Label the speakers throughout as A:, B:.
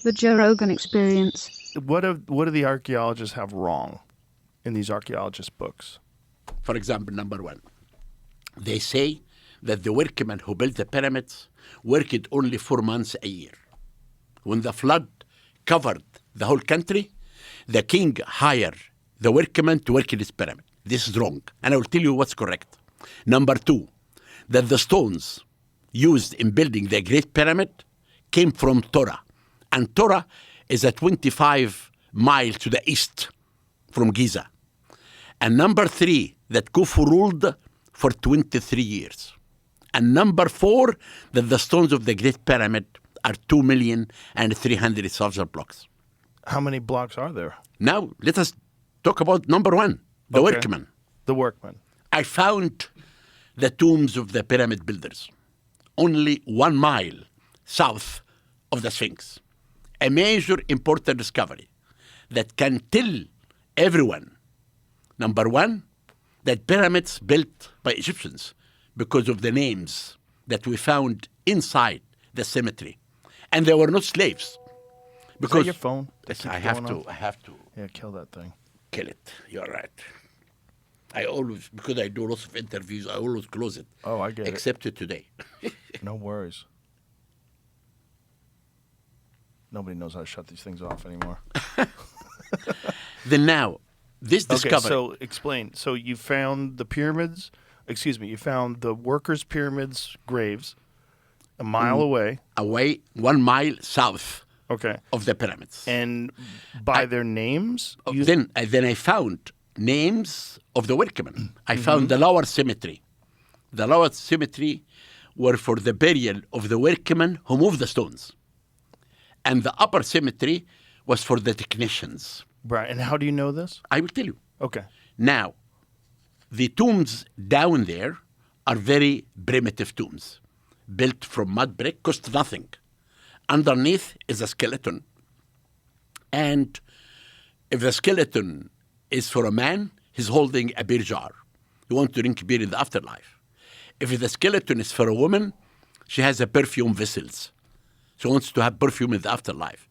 A: The Joe Rogan Experience.
B: What do the archaeologists have wrong in these archaeologist books?
C: For example, number one, they say that the workmen who built the pyramids worked only 4 months a year. When the flood covered the whole country, the king hired the workmen to work in his pyramid. This is wrong, and I will tell you what's correct. Number two, that the stones used in building the Great Pyramid came from Torah, and Torah is a 25 miles to the east from Giza. And number three, that Khufu ruled for 23 years. And number four, that the stones of the Great Pyramid are 2,300,000 blocks.
B: How many blocks are there?
C: Now, let us talk about number one, the
B: Okay.
C: workmen.
B: The workmen.
C: I found the tombs of the pyramid builders only 1 mile south of the Sphinx. A major important discovery that can tell everyone, number one, that pyramids built by Egyptians because of the names that we found inside the cemetery. And they were not slaves.
B: Is that your phone? that
C: Yes,
B: keeps
C: I have
B: going
C: to.
B: off?
C: I have to
B: Yeah, kill that thing.
C: kill it. You're right. I always, because I do lots of interviews, I always close it.
B: Oh, I get it.
C: Except today.
B: No worries. Nobody knows how to shut these things off anymore.
C: Then now, this discovery.
B: Okay, so explain. So you found the pyramids, you found the workers' pyramids graves a mile away.
C: away 1 mile south
B: Okay.
C: of the pyramids.
B: And by their names? you-
C: Then I found names of the workmen. I found the lower cemetery. The lower cemetery were for the burial of the workmen who moved the stones. And the upper cemetery was for the technicians.
B: Right. And how do you know this?
C: I will tell you.
B: Okay.
C: Now, the tombs down there are very primitive tombs, built from mud brick, cost nothing. Underneath is a skeleton. And if the skeleton is for a man, he's holding a beer jar. He wants to drink beer in the afterlife. If the skeleton is for a woman, she has a perfume vessels. She wants to have perfume in the afterlife.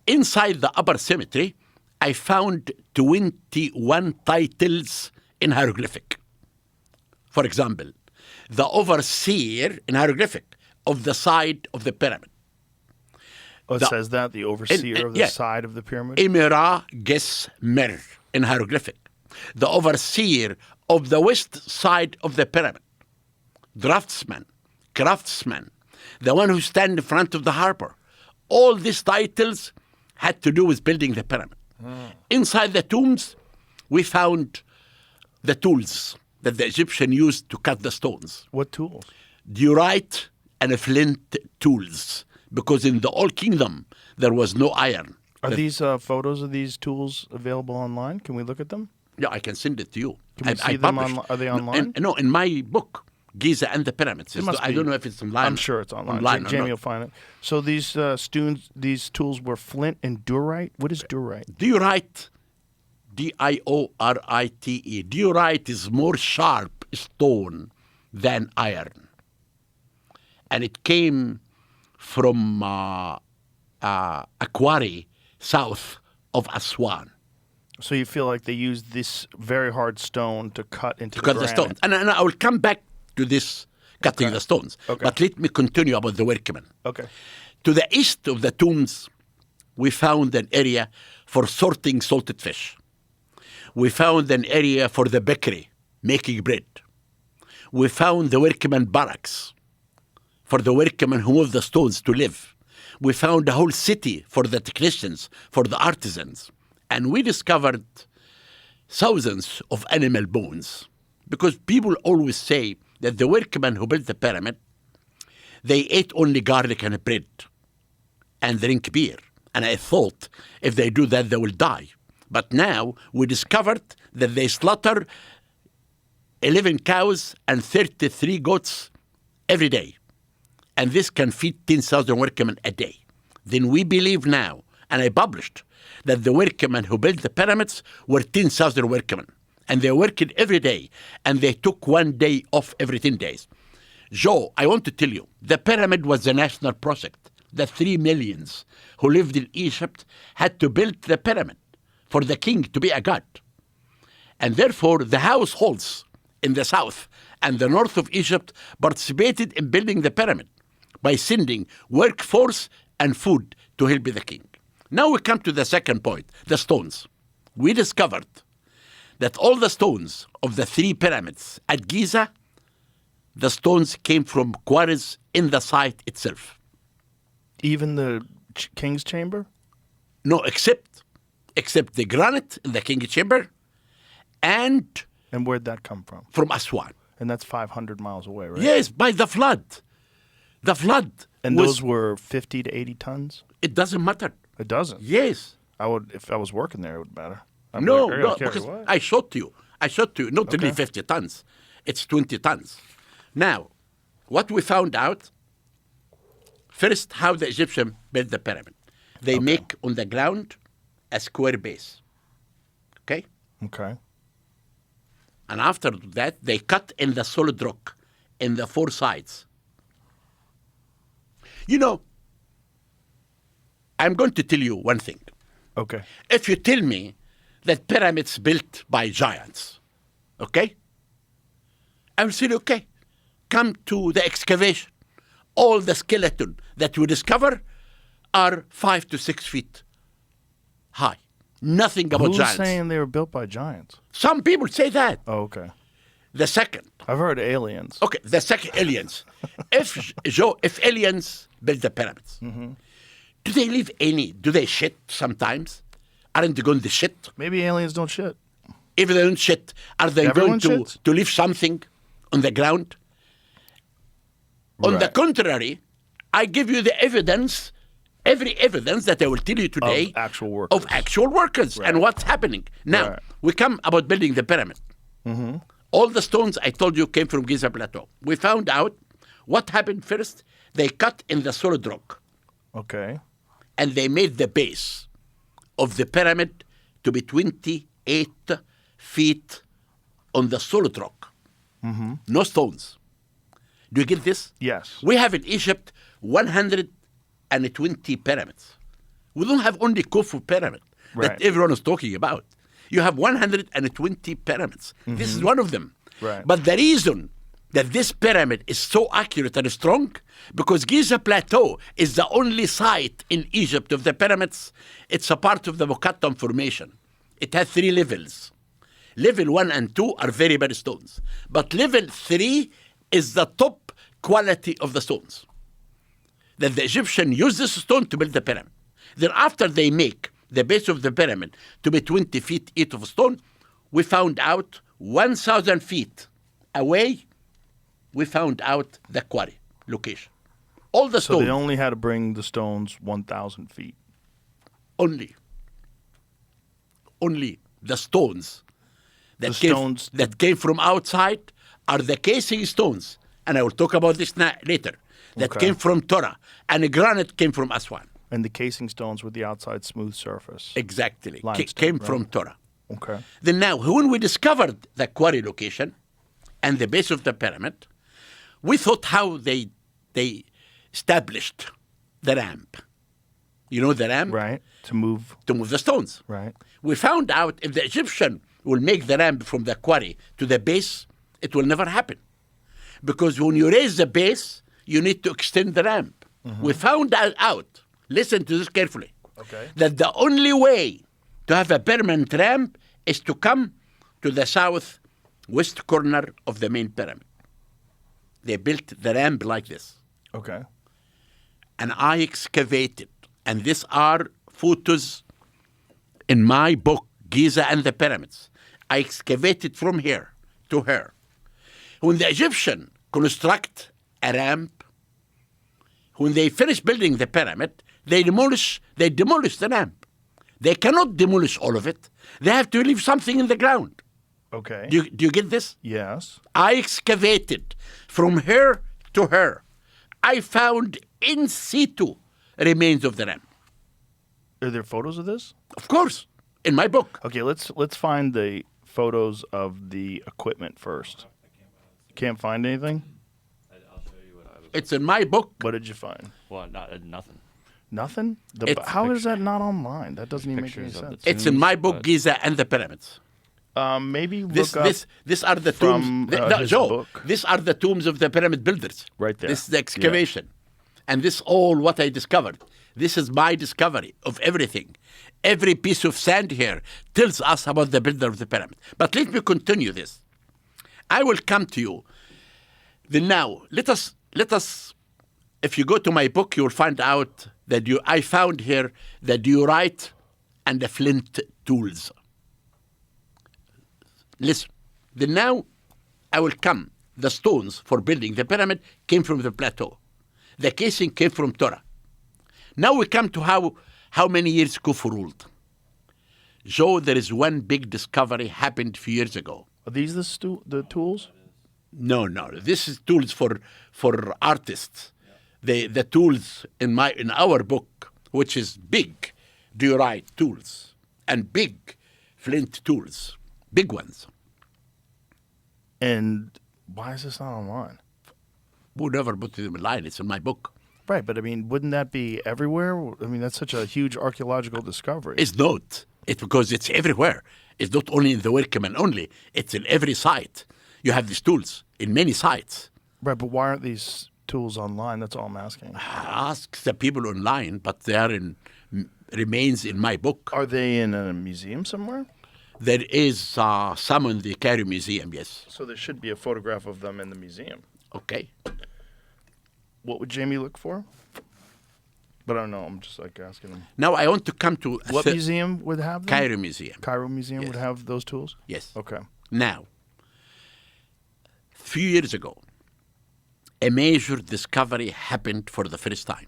C: Inside the upper cemetery, I found 21 titles in hieroglyphic. For example, the overseer in hieroglyphic of the side of the pyramid.
B: Oh, it
C: The-
B: says that, the overseer of the
C: yeah.
B: side of the pyramid?
C: Emira Ges Mer in hieroglyphic. The overseer of the west side of the pyramid. Draftsman, craftsman, the one who stands in front of the harbor. All these titles had to do with building the pyramid. Inside the tombs, we found the tools that the Egyptian used to cut the stones.
B: What tools?
C: Diorite and flint tools, because in the Old Kingdom, there was no iron.
B: Are these photos of these tools available online? Can we look at them?
C: Yeah, I can send it to you.
B: Can we see them are they online?
C: No, in my book, Giza and the Pyramids.
B: must
C: I
B: be.
C: don't know if it's online.
B: I'm sure it's online.
C: or
B: Jamie will
C: not.
B: find it. So these these tools were flint and diorite. What is diorite?
C: Diorite, Diorite. Diorite is more sharp stone than iron. And it came from a quarry south of Aswan.
B: So you feel like they used this very hard stone to cut into
C: To cut the
B: granite.
C: stones. And I will come back to this cutting
B: Okay.
C: the stones.
B: Okay.
C: But let me continue about the workmen.
B: Okay.
C: To the east of the tombs, we found an area for sorting salted fish. We found an area for the bakery, making bread. We found the workmen barracks for the workmen who moved the stones to live. We found a whole city for the technicians, for the artisans. And we discovered thousands of animal bones. Because people always say that the workmen who built the pyramid, they ate only garlic and bread and drink beer. And I thought if they do that, they will die. But now we discovered that they slaughter 11 cows and 33 goats every day. And this can feed 10,000 workmen a day. Then we believe now, and I published, that the workmen who built the pyramids were 10,000 workmen. And they worked every day, and they took 1 day off every 10 days. Joe, I want to tell you, the pyramid was a national project. the 3 millions who lived in Egypt had to build the pyramid for the king to be a god. And therefore, the households in the south and the north of Egypt participated in building the pyramid by sending workforce and food to help the king. Now we come to the second point, the stones. We discovered that all the stones of the 3 pyramids at Giza, the stones came from quarries in the site itself.
B: Even the king's chamber?
C: No, except the granite in the king's chamber and
B: where'd that come from?
C: from Aswan.
B: And that's 500 miles away, right?
C: Yes, by the flood. The flood.
B: And
C: was,
B: those were 50 to 80 tons?
C: It doesn't matter.
B: It doesn't?
C: Yes.
B: If I was working there, it would matter.
C: No, because I showed you. Not only 50 tons. It's 20 tons. Now, what we found out, first, how the Egyptians built the pyramid. They make on the ground a square base. Okay?
B: Okay.
C: And after that, they cut in the solid rock in the 4 sides. You know, I'm going to tell you one thing.
B: Okay.
C: If you tell me that pyramids built by giants, okay? I will say, okay, come to the excavation. All the skeleton that we discover are 5 to 6 feet high. Nothing about
B: Who's
C: giants.
B: saying they were built by giants?
C: Some people say that.
B: Oh, okay.
C: The second.
B: I've heard aliens.
C: Okay, the second, aliens. If aliens build the pyramids, do they leave any? Do they shit sometimes? Aren't they going to shit?
B: Maybe aliens don't shit.
C: If they don't shit, are they
B: Everyone
C: going
B: shits?
C: to leave something on the ground? On the
B: Right.
C: contrary, I give you the evidence, every evidence that I will tell you today
B: Of actual workers.
C: of actual workers and what's happening. Now,
B: Right.
C: we come about building the pyramid. All the stones I told you came from Giza Plateau. We found out what happened first. They cut in the solid rock
B: Okay.
C: and they made the base of the pyramid to be 28 feet on the solid rock. No stones. Do you get this?
B: Yes.
C: We have in Egypt 120 pyramids. We don't have only Khufu pyramid
B: Right.
C: that everyone is talking about. You have 120 pyramids. This is one of them.
B: Right.
C: But the reason that this pyramid is so accurate and strong, because Giza Plateau is the only site in Egypt of the pyramids. It's a part of the Mokattam Formation. It has 3 levels. Level 1 and 2 are very bad stones. But level 3 is the top quality of the stones. That the Egyptians use this stone to build the pyramid. Then after they make the base of the pyramid to be 20 feet each of stone, we found out 1,000 feet away, we found out the quarry location. All the
B: So
C: stones.
B: they only had to bring the stones 1,000 feet.
C: Only the stones that, that came from outside are the casing stones. And I will talk about this later. That
B: Okay.
C: came from Torah. And the granite came from Aswan.
B: And the casing stones with the outside smooth surface.
C: Exactly.
B: Limestone,
C: Came
B: right?
C: from Torah.
B: Okay.
C: Then now, when we discovered the quarry location and the base of the pyramid, we thought how they established the ramp. You know the ramp?
B: Right. To move.
C: To move the stones.
B: Right.
C: We found out if the Egyptian will make the ramp from the quarry to the base, it will never happen. Because when you raise the base, you need to extend the ramp. We found out, listen to this carefully,
B: Okay.
C: that the only way to have a permanent ramp is to come to the southwest corner of the main pyramid. They built the ramp like this.
B: Okay.
C: And I excavated, and these are photos in my book, Giza and the Pyramids. I excavated from here to here. When the Egyptian construct a ramp, when they finish building the pyramid, they demolish the ramp. They cannot demolish all of it. They have to leave something in the ground.
B: Okay.
C: Do you get this?
B: Yes.
C: I excavated from here to here. I found in situ remains of the ramp.
B: Are there photos of this?
C: Of course, in my book.
B: Okay, let's find the photos of the equipment first. Can't find anything?
D: I'll show you what I was.
C: It's in my book.
B: What did you find?
D: Well, nothing.
B: Nothing?
C: It's
B: How is that not online? That doesn't even make any
D: Pictures of the
B: sense.
C: It's in my
D: tombs,
C: book,
D: but-
C: Giza and the Pyramids.
B: Maybe
C: These
B: look up
C: are the
B: from,
C: tombs. No,
B: his
C: Joe,
B: book.
C: these are the tombs of the pyramid builders.
B: Right there.
C: This is the excavation. And this all what I discovered. This is my discovery of everything. Every piece of sand here tells us about the builder of the pyramid. But let me continue this. I will come to you. Then now, let us, if you go to my book, you will find out that I found here the diorite and the flint tools. Listen, then now I will come. The stones for building the pyramid came from the plateau. The casing came from Torah. Now we come to how many years Khufu ruled. Joe, there is one big discovery happened a few years ago.
B: Are these the tools?
C: No. This is tools for artists. The tools in our book, which is big diorite tools and big flint tools, big ones.
B: And why is this not online?
C: We never put them online. It's in my book.
B: Right, but I mean, wouldn't that be everywhere? I mean, that's such a huge archaeological discovery.
C: It's not. It's because it's everywhere. It's not only in the Workman only. It's in every site. You have these tools in many sites.
B: Right, but why aren't these tools online? That's all I'm asking.
C: Ask the people online, but they are remains in my book.
B: Are they in a museum somewhere?
C: There is some in the Cairo Museum, yes.
B: So there should be a photograph of them in the museum.
C: Okay.
B: What would Jamie look for? But I don't know. I'm just like asking him.
C: Now I want to come to
B: What museum would have them?
C: Cairo Museum.
B: Cairo Museum
C: Yes.
B: would have those tools?
C: Yes.
B: Okay.
C: Now, a few years ago, a major discovery happened for the first time.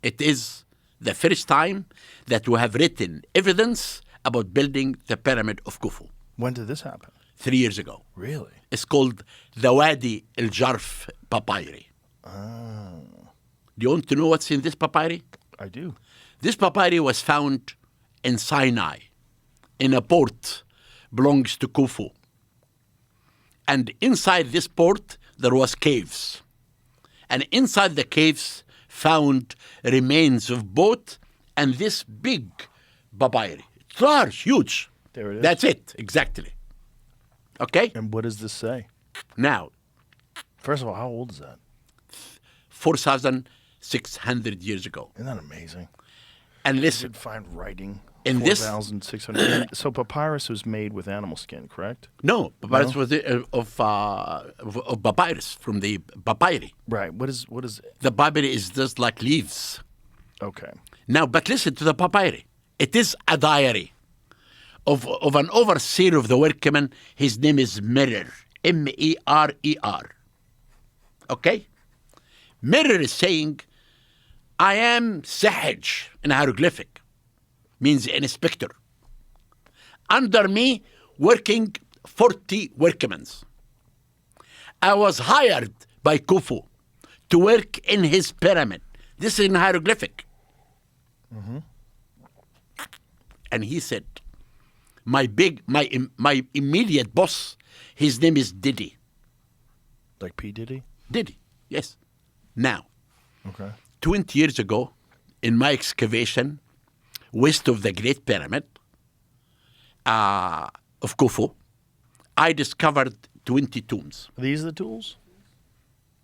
C: It is the first time that we have written evidence about building the pyramid of Khufu.
B: When did this happen?
C: 3 years ago.
B: Really?
C: It's called the Wadi al-Jarf papyri. Do you want to know what's in this papyri?
B: I do.
C: This papyri was found in Sinai, in a port belongs to Khufu. And inside this port, there was caves. And inside the caves, found remains of boat and this big papyri. It's large, huge.
B: There it is.
C: That's it, exactly. Okay?
B: And what does this say?
C: Now,
B: First of all, how old is that?
C: 4,600 years ago.
B: Isn't that amazing?
C: And
B: You
C: listen,
B: could find writing.
C: In this-
B: 4,600. So papyrus was made with animal skin, correct?
C: no, papyrus
B: No?
C: was of papyrus, from the papyri.
B: Right. What is?
C: The papyri is just like leaves.
B: Okay.
C: Now, but listen to the papyri. It is a diary of an overseer of the workmen. His name is Merer, Merer. Okay? Merer is saying, I am Sahaj in hieroglyphic, means an inspector. Under me, working 40 workmen. I was hired by Khufu to work in his pyramid. This is in hieroglyphic. And he said, my immediate boss, his name is Diddy.
B: Like P. Diddy?
C: Diddy, yes. Now,
B: Okay.
C: 20 years ago, in my excavation west of the Great Pyramid of Khufu, I discovered 20 tombs.
B: Are these the tools?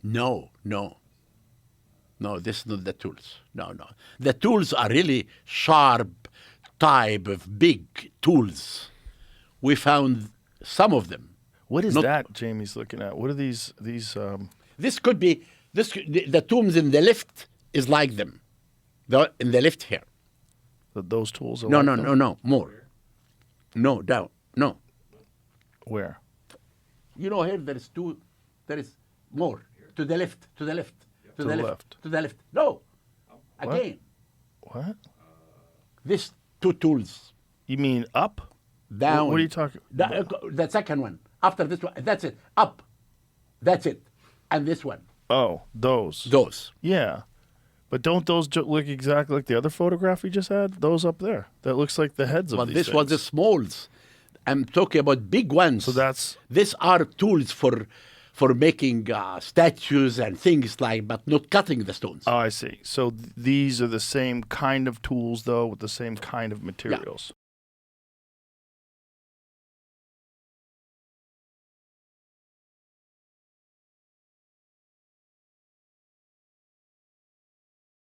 C: No, this is not the tools. No. The tools are really sharp type of big tools. We found some of them.
B: What is
C: Not-
B: that Jamie's looking at? What are these
C: This could be the tombs in the left is like them. In the left here.
B: those tools? Are
C: No,
B: like
C: no,
B: them?
C: no, no, more. No, down. No.
B: Where?
C: You know here there is two. There is more to the left. To the left. To the left. To the left. No. Again.
B: What?
C: These two tools
B: You mean up?
C: down.
B: What are you talking?
C: The second one. After this one. That's it. Up. That's it. And this one.
B: Oh, those.
C: Those.
B: Yeah. But don't those look exactly like the other photograph we just had? Those up there. That looks like the heads of
C: But
B: these
C: this
B: things.
C: was the smalls. I'm talking about big ones.
B: So that's
C: These are tools for making statues and things like, but not cutting the stones.
B: Oh, I see. So these are the same kind of tools, though, with the same kind of materials.